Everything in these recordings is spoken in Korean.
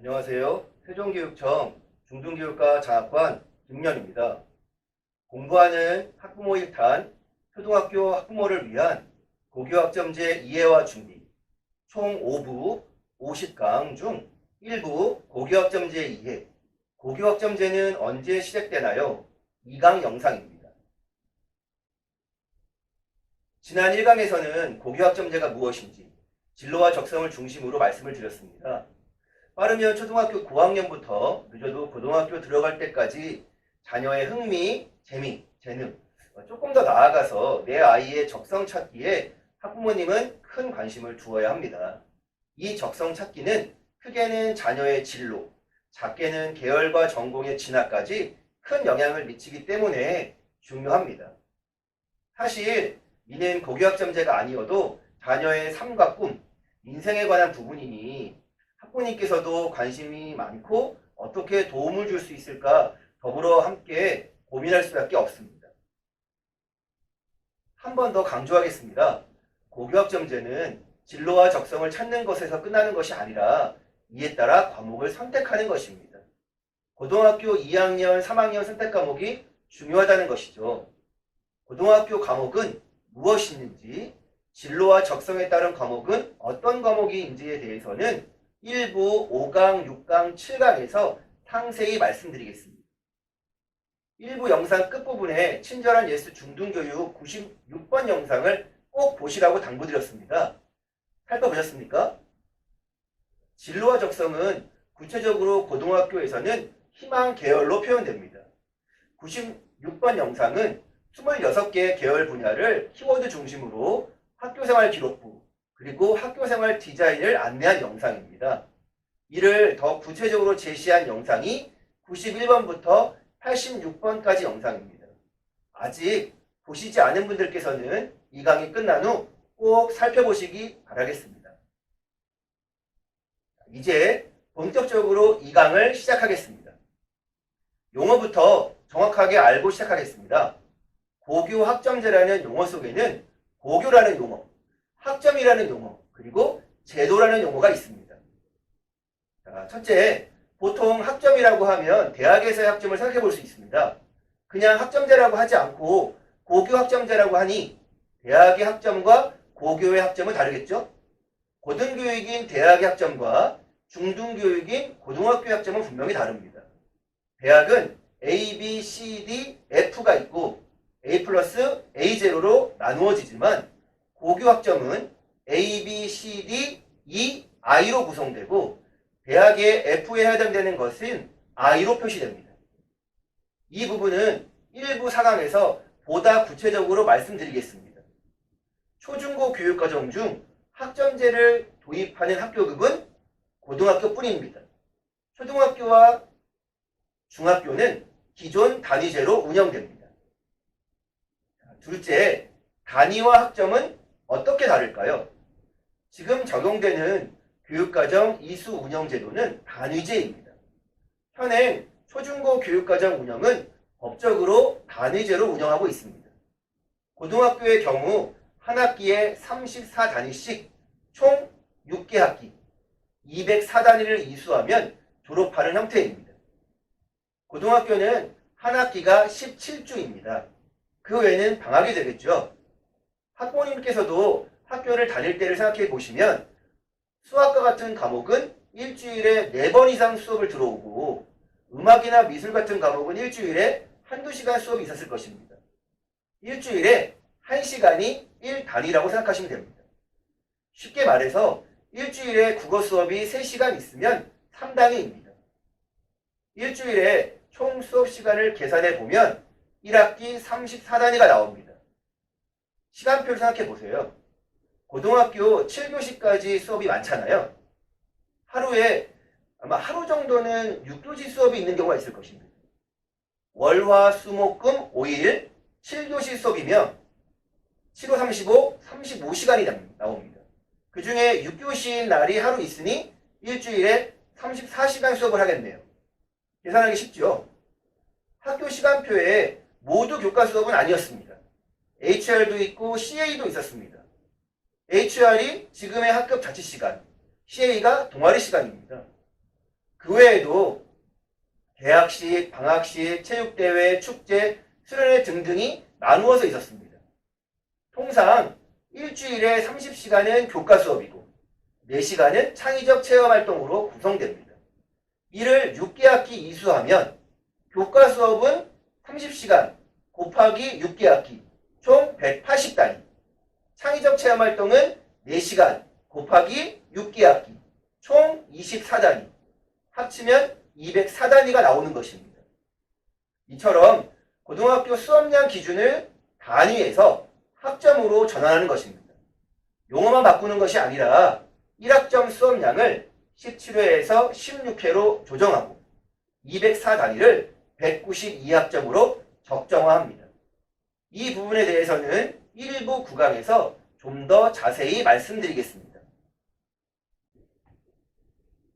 안녕하세요. 세종교육청 중등교육과 장학관 김연입니다. 공부하는 학부모 일탄 초등학교 학부모를 위한 고교학점제 이해와 준비 총 5부 50강 중 1부 고교학점제 이해 고교학점제는 언제 시작되나요? 2강 영상입니다. 지난 1강에서는 고교학점제가 무엇인지 진로와 적성을 중심으로 말씀을 드렸습니다. 빠르면 초등학교 고학년부터 늦어도 고등학교 들어갈 때까지 자녀의 흥미, 재미, 재능 조금 더 나아가서 내 아이의 적성 찾기에 학부모님은 큰 관심을 두어야 합니다. 이 적성 찾기는 크게는 자녀의 진로, 작게는 계열과 전공의 진학까지 큰 영향을 미치기 때문에 중요합니다. 사실 이는 고교학점제가 아니어도 자녀의 삶과 꿈, 인생에 관한 부분이니 학부모님께서도 관심이 많고 어떻게 도움을 줄 수 있을까 더불어 함께 고민할 수밖에 없습니다. 한 번 더 강조하겠습니다. 고교학점제는 진로와 적성을 찾는 것에서 끝나는 것이 아니라 이에 따라 과목을 선택하는 것입니다. 고등학교 2학년, 3학년 선택 과목이 중요하다는 것이죠. 고등학교 과목은 무엇이 있는지, 진로와 적성에 따른 과목은 어떤 과목인지에 대해서는 1부 5강, 6강, 7강에서 상세히 말씀드리겠습니다. 1부 영상 끝부분에 친절한 예수 중등교육 96번 영상을 꼭 보시라고 당부드렸습니다. 살펴보셨습니까? 진로와 적성은 구체적으로 고등학교에서는 희망 계열로 표현됩니다. 96번 영상은 26개의 계열 분야를 키워드 중심으로 학교생활 기록부, 그리고 학교생활 디자인을 안내한 영상입니다. 이를 더 구체적으로 제시한 영상이 91번부터 86번까지 영상입니다. 아직 보시지 않은 분들께서는 이 강의 끝난 후 꼭 살펴보시기 바라겠습니다. 이제 본격적으로 이 강을 시작하겠습니다. 용어부터 정확하게 알고 시작하겠습니다. 고교 학점제라는 용어 속에는 고교라는 용어, 학점이라는 용어, 그리고 제도라는 용어가 있습니다. 자, 첫째, 보통 학점이라고 하면 대학에서의 학점을 생각해 볼 수 있습니다. 그냥 학점제라고 하지 않고 고교 학점제라고 하니 대학의 학점과 고교의 학점은 다르겠죠? 고등교육인 대학의 학점과 중등교육인 고등학교의 학점은 분명히 다릅니다. 대학은 A, B, C, D, F가 있고 A 플러스 A0로 나누어지지만 고교 학점은 A, B, C, D, E, I로 구성되고 대학의 F에 해당되는 것은 I로 표시됩니다. 이 부분은 일부 4강에서 보다 구체적으로 말씀드리겠습니다. 초중고 교육과정 중 학점제를 도입하는 학교급은 고등학교뿐입니다. 초등학교와 중학교는 기존 단위제로 운영됩니다. 둘째, 단위와 학점은 어떻게 다를까요? 지금 적용되는 교육과정 이수 운영제도는 단위제입니다. 현행 초중고 교육과정 운영은 법적으로 단위제로 운영하고 있습니다. 고등학교의 경우 한 학기에 34단위씩 총 6개 학기, 204단위를 이수하면 졸업하는 형태입니다. 고등학교는 한 학기가 17주입니다. 그 외에는 방학이 되겠죠. 학부모님께서도 학교를 다닐 때를 생각해 보시면 수학과 같은 과목은 일주일에 4번 이상 수업을 들어오고 음악이나 미술 같은 과목은 일주일에 한두 시간 수업이 있었을 것입니다. 일주일에 1시간이 1단위라고 생각하시면 됩니다. 쉽게 말해서 일주일에 국어 수업이 3시간 있으면 3단위입니다. 일주일에 총 수업 시간을 계산해 보면 1학기 34단위가 나옵니다. 시간표를 생각해 보세요. 고등학교 7교시까지 수업이 많잖아요. 하루에 아마 하루 정도는 6교시 수업이 있는 경우가 있을 것입니다. 월, 화, 수, 목, 금, 5일 7교시 수업이면 7, 5, 35, 35시간이 나옵니다. 그 중에 6교시인 날이 하루 있으니 일주일에 34시간 수업을 하겠네요. 계산하기 쉽죠? 학교 시간표에 모두 교과 수업은 아니었습니다. HR도 있고 CA도 있었습니다. HR이 지금의 학급 자취 시간, CA가 동아리 시간입니다. 그 외에도 개학식, 방학식, 체육대회, 축제, 수련회 등등이 나누어서 있었습니다. 통상 일주일에 30시간은 교과 수업이고 4시간은 창의적 체험활동으로 구성됩니다. 이를 6개학기 이수하면 교과 수업은 30시간 곱하기 6개학기 총 180단위, 창의적 체험활동은 4시간 곱하기 6개학기 총 24단위, 합치면 204단위가 나오는 것입니다. 이처럼 고등학교 수업량 기준을 단위에서 학점으로 전환하는 것입니다. 용어만 바꾸는 것이 아니라 1학점 수업량을 17회에서 16회로 조정하고 204단위를 192학점으로 적정화합니다. 이 부분에 대해서는 일부 구강에서 좀 더 자세히 말씀드리겠습니다.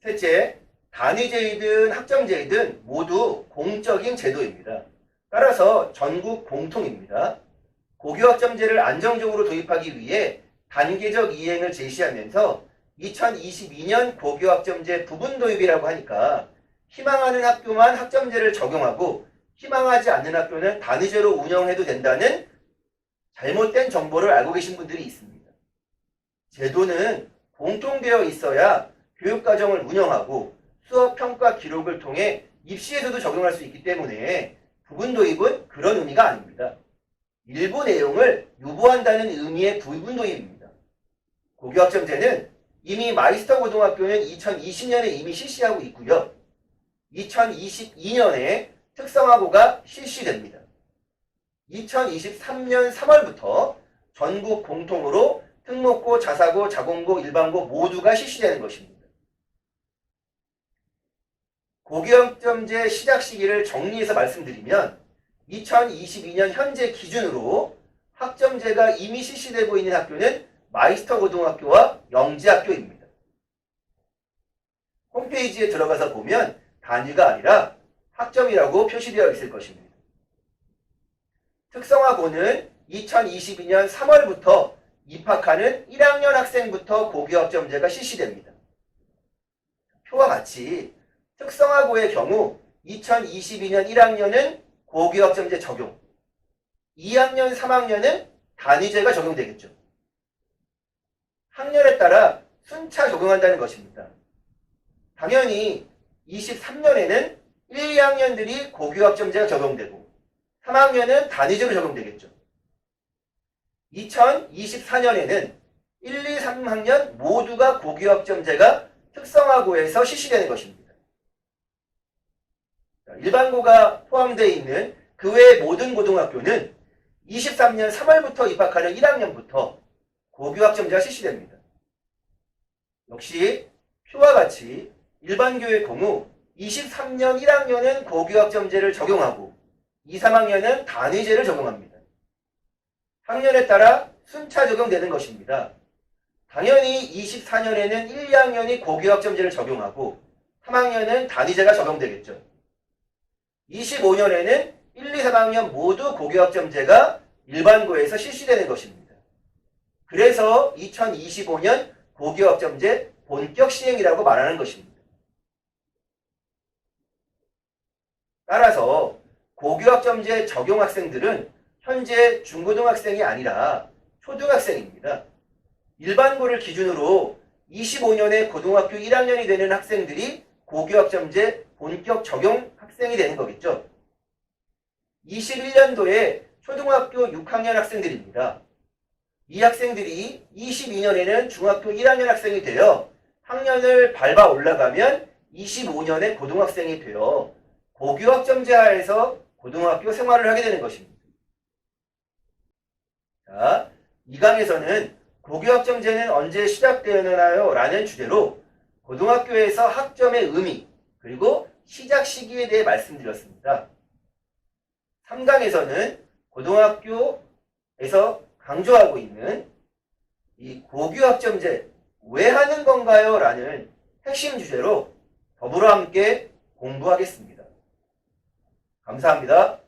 셋째, 단위제이든 학점제이든 모두 공적인 제도입니다. 따라서 전국 공통입니다. 고교학점제를 안정적으로 도입하기 위해 단계적 이행을 제시하면서 2022년 고교학점제 부분 도입이라고 하니까 희망하는 학교만 학점제를 적용하고 희망하지 않는 학교는 단위제로 운영해도 된다는 잘못된 정보를 알고 계신 분들이 있습니다. 제도는 공통되어 있어야 교육과정을 운영하고 수업평가 기록을 통해 입시에서도 적용할 수 있기 때문에 부분 도입은 그런 의미가 아닙니다. 일부 내용을 유보한다는 의미의 부분 도입입니다. 고교학점제는 이미 마이스터 고등학교는 2020년에 이미 실시하고 있고요. 2022년에 특성화고가 실시됩니다. 2023년 3월부터 전국 공통으로 특목고, 자사고, 자공고, 일반고 모두가 실시되는 것입니다. 고교학점제 시작 시기를 정리해서 말씀드리면 2022년 현재 기준으로 학점제가 이미 실시되고 있는 학교는 마이스터 고등학교와 영지학교입니다. 홈페이지에 들어가서 보면 단위가 아니라 학점이라고 표시되어 있을 것입니다. 특성화고는 2022년 3월부터 입학하는 1학년 학생부터 고교학점제가 실시됩니다. 표와 같이 특성화고의 경우 2022년 1학년은 고교학점제 적용, 2학년, 3학년은 단위제가 적용되겠죠. 학년에 따라 순차 적용한다는 것입니다. 당연히 23년에는 1, 2학년들이 고교학점제가 적용되고 3학년은 단위제로 적용되겠죠. 2024년에는 1, 2, 3학년 모두가 고교학점제가 특성화고에서 실시되는 것입니다. 일반고가 포함되어 있는 그 외의 모든 고등학교는 23년 3월부터 입학하는 1학년부터 고교학점제가 실시됩니다. 역시 표와 같이 일반교의 경우 23년 1학년은 고교학점제를 적용하고 2, 3학년은 단위제를 적용합니다. 학년에 따라 순차 적용되는 것입니다. 당연히 24년에는 1, 2학년이 고교학점제를 적용하고 3학년은 단위제가 적용되겠죠. 25년에는 1, 2, 3학년 모두 고교학점제가 일반고에서 실시되는 것입니다. 그래서 2025년 고교학점제 본격 시행이라고 말하는 것입니다. 따라서 고교학점제 적용 학생들은 현재 중고등학생이 아니라 초등학생입니다. 일반고를 기준으로 25년에 고등학교 1학년이 되는 학생들이 고교학점제 본격 적용 학생이 되는 거겠죠. 21년도에 초등학교 6학년 학생들입니다. 이 학생들이 22년에는 중학교 1학년 학생이 되어 학년을 밟아 올라가면 25년에 고등학생이 되어 고교학점제 하에서 고등학교 생활을 하게 되는 것입니다. 자, 이 강에서는 고교학점제는 언제 시작되었나요? 라는 주제로 고등학교에서 학점의 의미 그리고 시작 시기에 대해 말씀드렸습니다. 3강에서는 고등학교에서 강조하고 있는 이 고교학점제 왜 하는 건가요? 라는 핵심 주제로 더불어 함께 공부하겠습니다. 감사합니다.